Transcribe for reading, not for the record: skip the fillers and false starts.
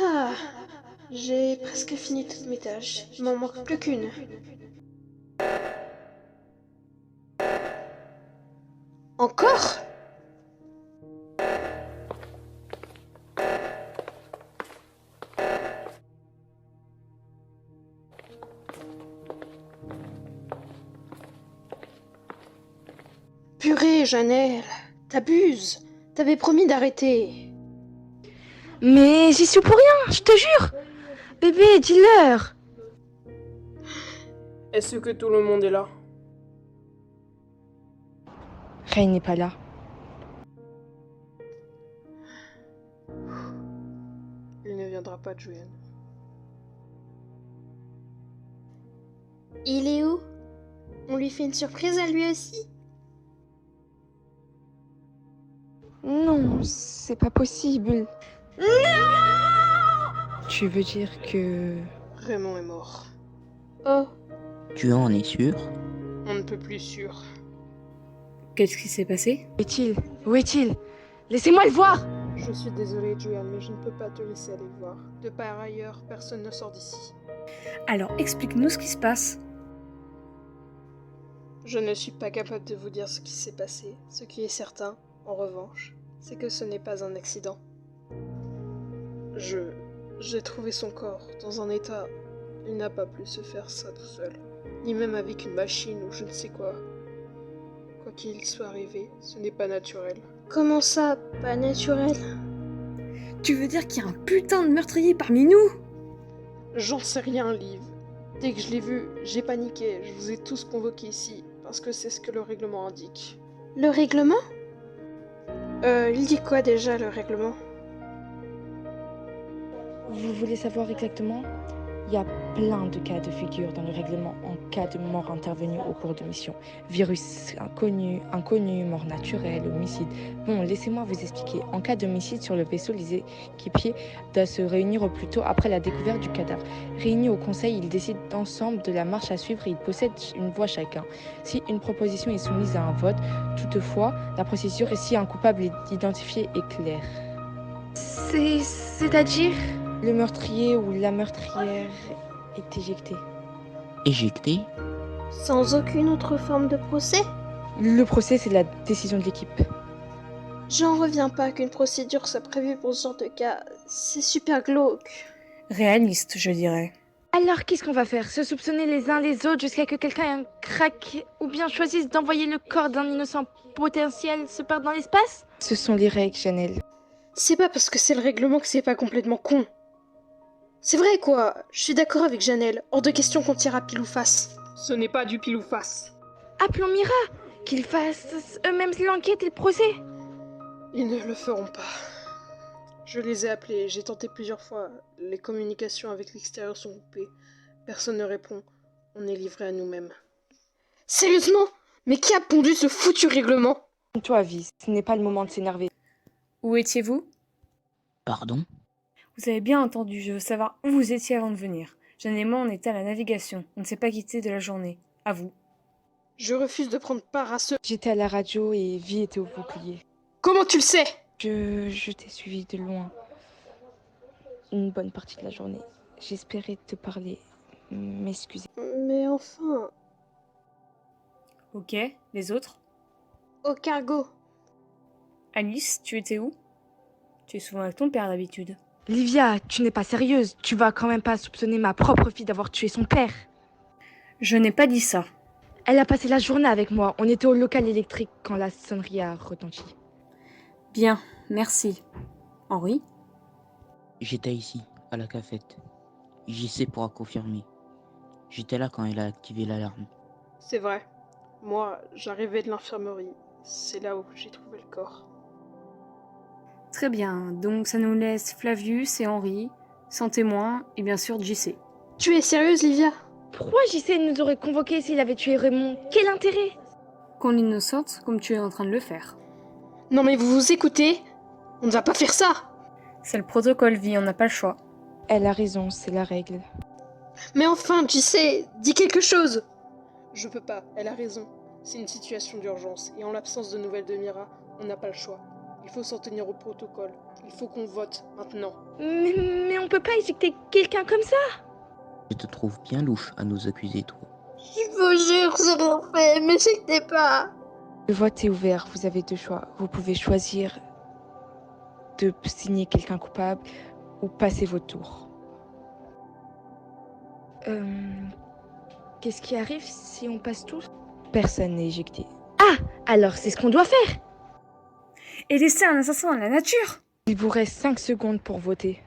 Ah, j'ai presque fini toutes mes tâches. Il m'en manque plus qu'une. Encore? Purée, Janelle, t'abuses. T'avais promis d'arrêter. Mais j'y suis pour rien, je te jure. Bébé, dis-leur. Est-ce que tout le monde est là? Ray n'est pas là. Il ne viendra pas, Julian. Il est où? On lui fait une surprise à lui aussi? Non, c'est pas possible. Non! Tu veux dire que... Raymond est mort. Oh, Tu en es sûr? On ne peut plus sûr. Qu'est-ce qui s'est passé? Où est-il? Où est-il? Laissez-moi le voir! Je suis désolée, Julian, mais je ne peux pas te laisser aller le voir. De par ailleurs, personne ne sort d'ici. Alors explique-nous ce qui se passe. Je ne suis pas capable de vous dire ce qui s'est passé. Ce qui est certain, en revanche, c'est que ce n'est pas un accident. J'ai trouvé son corps dans un état... Il n'a pas pu se faire ça tout seul. Ni même avec une machine ou je ne sais quoi. Quoi qu'il soit arrivé, ce n'est pas naturel. comment ça, pas naturel? Tu veux dire qu'il y a un putain de meurtrier parmi nous? J'en sais rien, Liv. Dès que je l'ai vu, j'ai paniqué. Je vous ai tous convoqués ici, parce que c'est ce que le règlement indique. Le règlement? Il dit quoi déjà, le règlement? Vous voulez savoir exactement? Il y a plein de cas de figure dans le règlement en cas de mort intervenue au cours de mission. Virus inconnu, mort naturelle, homicide. Bon, laissez-moi vous expliquer. En cas d'homicide sur le vaisseau, les équipiers doivent se réunir au plus tôt après la découverte du cadavre. Réunis au conseil, ils décident ensemble de la marche à suivre et ils possèdent une voix chacun. Si une proposition est soumise à un vote, toutefois, la procédure et si un coupable est identifié est claire. C'est-à-dire? Le meurtrier ou la meurtrière est éjecté. Éjecté? Sans aucune autre forme de procès? Le procès, c'est la décision de l'équipe. J'en reviens pas qu'une procédure soit prévue pour ce genre de cas. C'est super glauque. Réaliste, je dirais. Alors, qu'est-ce qu'on va faire? Se soupçonner les uns les autres jusqu'à que quelqu'un ait un crack ou bien choisisse d'envoyer le corps d'un innocent potentiel se perdre dans l'espace? Ce sont les règles, Janelle. C'est pas parce que c'est le règlement que c'est pas complètement con. C'est vrai quoi, je suis d'accord avec Janelle. Hors de question qu'on tire à pile ou face. Ce n'est pas du pile ou face. Appelons Mira, qu'ils fassent eux-mêmes l'enquête et le procès. Ils ne le feront pas. Je les ai appelés, j'ai tenté plusieurs fois. Les communications avec l'extérieur sont coupées. Personne ne répond. On est livré à nous-mêmes. Sérieusement? Mais qui a pondu ce foutu règlement? Toi, Avis, ce n'est pas le moment de s'énerver. Où étiez-vous? Pardon? Vous avez bien entendu, je veux savoir où vous étiez avant de venir. Jeanne et moi, on était à la navigation. On ne s'est pas quitté de la journée. À vous. Je refuse de prendre part à ce... J'étais à la radio et Vi était au bouclier. Comment tu le sais? Je t'ai suivi de loin. Une bonne partie de la journée. J'espérais te parler, m'excuser. Mais enfin... Ok, les autres? Au cargo. Alice, tu étais où? Tu es souvent avec ton père d'habitude. Livia, tu n'es pas sérieuse. Tu vas quand même pas soupçonner ma propre fille d'avoir tué son père. Je n'ai pas dit ça. Elle a passé la journée avec moi. On était au local électrique quand la sonnerie a retenti. Bien, merci. Henri? J'étais ici, à la cafette. JC pourra confirmer. J'étais là quand elle a activé l'alarme. C'est vrai. Moi, j'arrivais de l'infirmerie. C'est là où j'ai trouvé le corps. Très bien, donc ça nous laisse Flavius et Henri, sans témoin, et bien sûr JC. Tu es sérieuse, Livia? Pourquoi JC nous aurait convoqués s'il avait tué Raymond? Quel intérêt? Qu'on l'innocente, comme tu es en train de le faire. Non mais vous vous écoutez? On ne va pas faire ça! C'est le protocole, vie, on n'a pas le choix. Elle a raison, c'est la règle. Mais enfin, JC, dis quelque chose! Je peux pas, elle a raison. C'est une situation d'urgence, et en l'absence de nouvelles de Mira, on n'a pas le choix. Il faut s'en tenir au protocole. Il faut qu'on vote, maintenant. Mais on peut pas éjecter quelqu'un comme ça? Je te trouve bien louche à nous accuser, toi. Je vous jure, j'ai rien fait, m'éjectez pas! Le vote est ouvert, vous avez deux choix. Vous pouvez choisir de signer quelqu'un coupable ou passer votre tour. Qu'est-ce qui arrive si on passe tous? Personne n'est éjecté. Ah! Alors c'est ce qu'on doit faire! Et laisser un assassin dans la nature! Il vous reste 5 secondes pour voter.